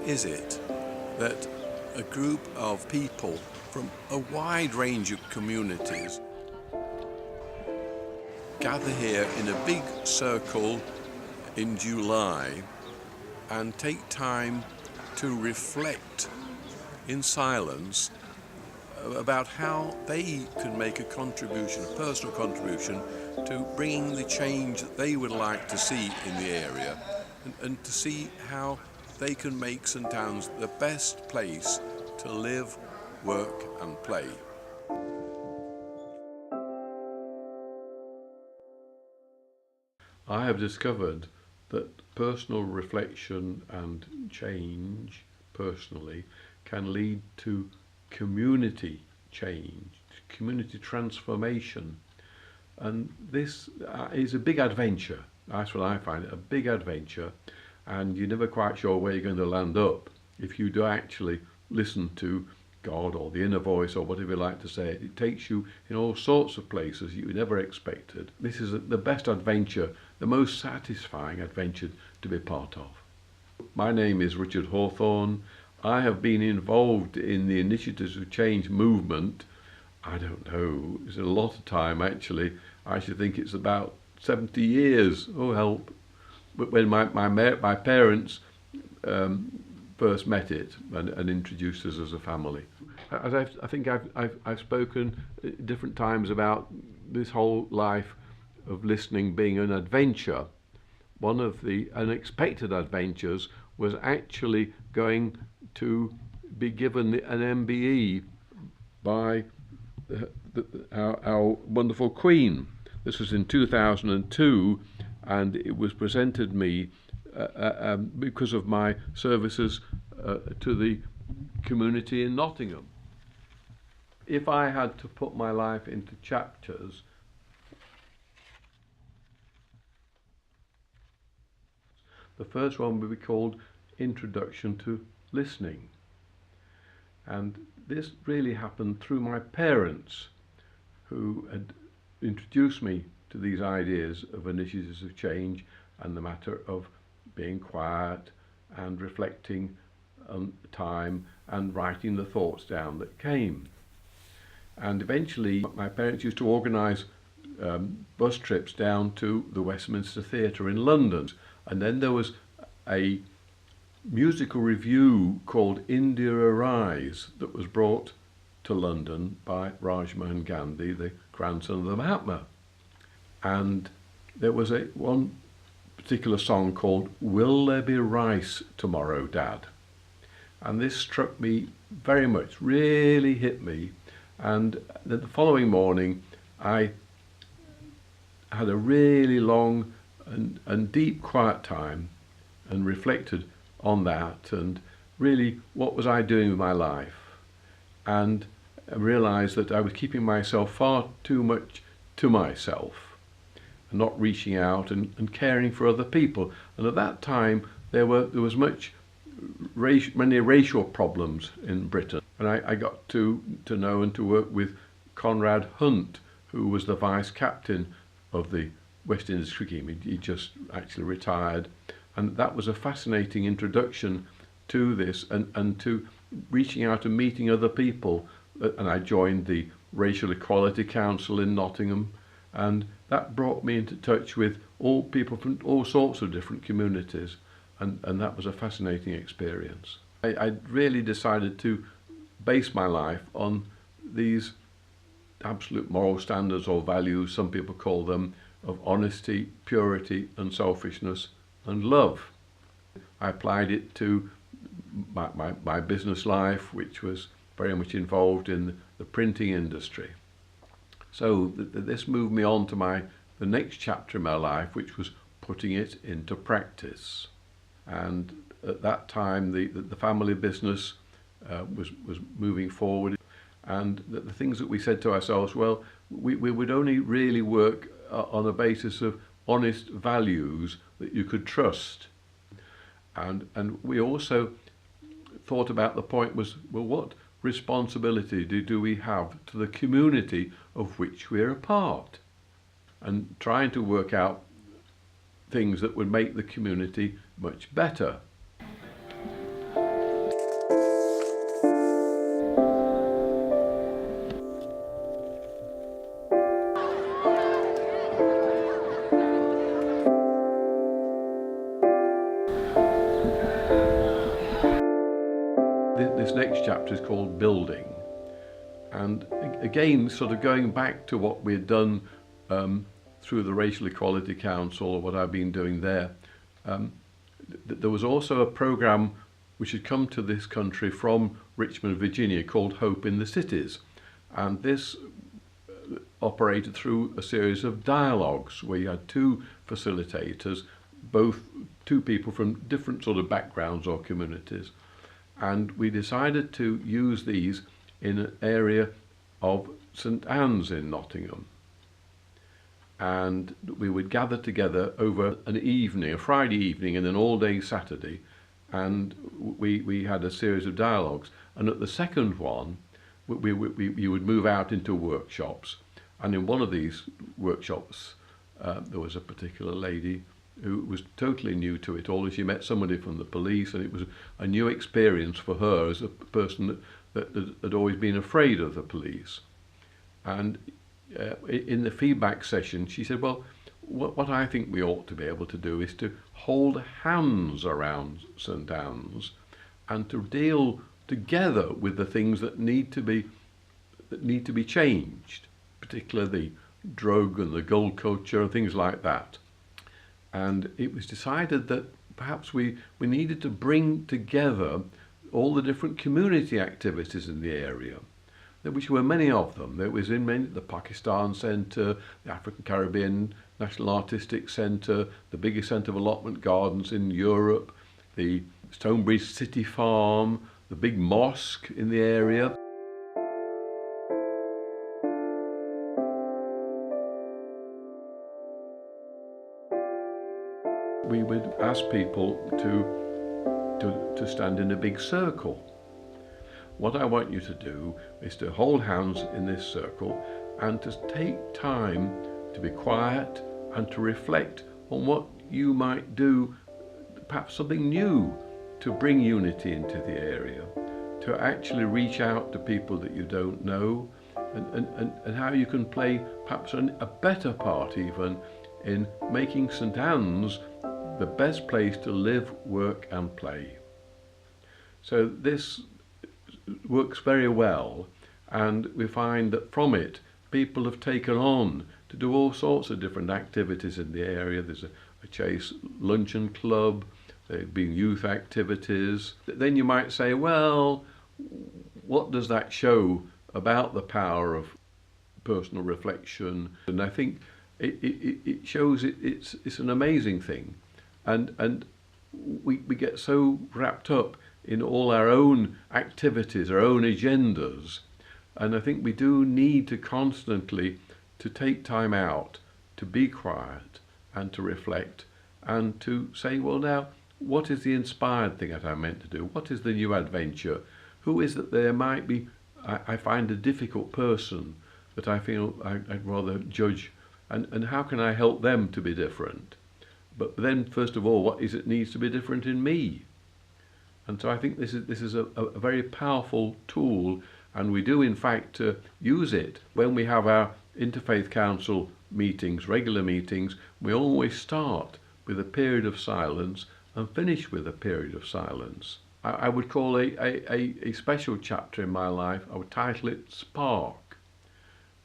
is it that a group of people from a wide range of communities gather here in a big circle in July and take time to reflect in silence about how they can make a contribution, a personal contribution, to bringing the change that they would like to see in the area, and to see how they can make St Anne's the best place to live, work and play. I have discovered that personal reflection and change personally can lead to community change, community transformation, and this is a big adventure. That's what I find, a big adventure, and you're never quite sure where you're going to land up if you do actually listen to God or the inner voice or whatever you like to say. It takes you in all sorts of places you never expected. This is the best adventure, the most satisfying adventure to be part of. My name is Richard Hawthorne. I have been involved in the Initiatives of Change movement. I don't know, it's a lot of time actually. I should think it's about 70 years. Oh help. But when my parents first met it and introduced us as a family. As I think I've spoken at different times about this whole life of listening being an adventure. One of the unexpected adventures was actually going to be given an MBE by our wonderful Queen. This was in 2002, and it was presented me because of my services to the community in Nottingham. If I had to put my life into chapters, the first one would be called Introduction to Listening. And this really happened through my parents, who had introduced me to these ideas of initiatives of change and the matter of being quiet and reflecting on time and writing the thoughts down that came. And eventually my parents used to organise bus trips down to the Westminster Theatre in London, and then there was a musical review called India Arise that was brought to London by Rajmohan Gandhi, the grandson of the Mahatma. And there was one particular song called Will There Be Rice Tomorrow, Dad? And this struck me very much, really hit me. And the following morning I had a really long and deep quiet time and reflected on that and really what was I doing with my life. And I realised that I was keeping myself far too much to myself and not reaching out and caring for other people. And at that time there was many racial problems in Britain. And I got to know and to work with Conrad Hunt, who was the vice captain of the West Indies cricket team. He just actually retired. And that was a fascinating introduction to this and to reaching out and meeting other people. And I joined the Racial Equality Council in Nottingham, and that brought me into touch with all people from all sorts of different communities, and that was a fascinating experience. I really decided to base my life on these absolute moral standards or values, some people call them, of honesty, purity, unselfishness and love. I applied it to my business life, which was very much involved in the printing industry. So this moved me on to the next chapter in my life, which was putting it into practice. And at that time the family business was moving forward, and the things that we said to ourselves, well, we would only really work on a basis of honest values that you could trust. And we also thought about the point was, well, what responsibility do we have to the community of which we're a part? And trying to work out things that would make the community much better. chapter is called Building. And again, sort of going back to what we'd done through the Racial Equality Council, or what I've been doing there, there was also a programme which had come to this country from Richmond, Virginia, called Hope in the Cities. And this operated through a series of dialogues where you had two facilitators, both two people from different sort of backgrounds or communities. And we decided to use these in an area of St Anne's in Nottingham. And we would gather together over an evening, a Friday evening and an all-day Saturday, and we had a series of dialogues. And at the second one, you would move out into workshops. And in one of these workshops, there was a particular lady who was totally new to it all. She met somebody from the police, and it was a new experience for her as a person that had always been afraid of the police. And in the feedback session, she said, well, what I think we ought to be able to do is to hold hands around St Anne's and to deal together with the things that need to be changed, particularly the drug and the gold culture and things like that. And it was decided that perhaps we needed to bring together all the different community activities in the area, which were many of them. There was in the Pakistan Centre, the African Caribbean National Artistic Centre, the biggest centre of allotment gardens in Europe, the Stonebridge City Farm, the big mosque in the area. We would ask people to stand in a big circle. What I want you to do is to hold hands in this circle and to take time to be quiet and to reflect on what you might do, perhaps something new, to bring unity into the area, to actually reach out to people that you don't know, and how you can play perhaps a better part even in making St Anne's the best place to live, work and play. So this works very well, and we find that from it people have taken on to do all sorts of different activities in the area. There's a Chase luncheon club, there have been youth activities. Then you might say, well, what does that show about the power of personal reflection? And I think it shows it's an amazing thing. And we get so wrapped up in all our own activities, our own agendas. And I think we do need to constantly to take time out, to be quiet and to reflect and to say, well, now, what is the inspired thing that I'm meant to do? What is the new adventure? Who is that there might be, I find a difficult person that I feel I'd rather judge, and how can I help them to be different? But then, first of all, what is it needs to be different in me? And so I think this is a very powerful tool, and we do in fact use it when we have our Interfaith Council meetings, regular meetings. We always start with a period of silence and finish with a period of silence. I would call a special chapter in my life, I would title it Spark,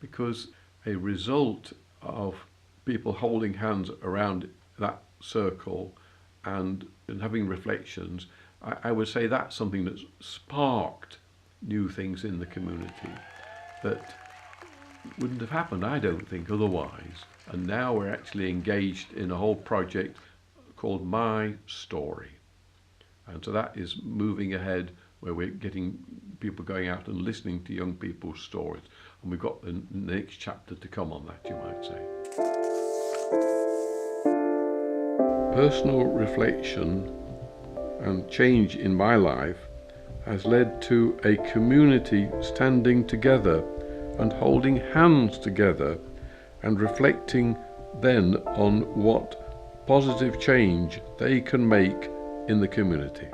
because a result of people holding hands around that circle and having reflections, I would say that's something that's sparked new things in the community that wouldn't have happened, I don't think, otherwise. And now we're actually engaged in a whole project called My Story. And so that is moving ahead, where we're getting people going out and listening to young people's stories. And we've got the next chapter to come on that, you might say. Personal reflection and change in my life has led to a community standing together and holding hands together and reflecting then on what positive change they can make in the community.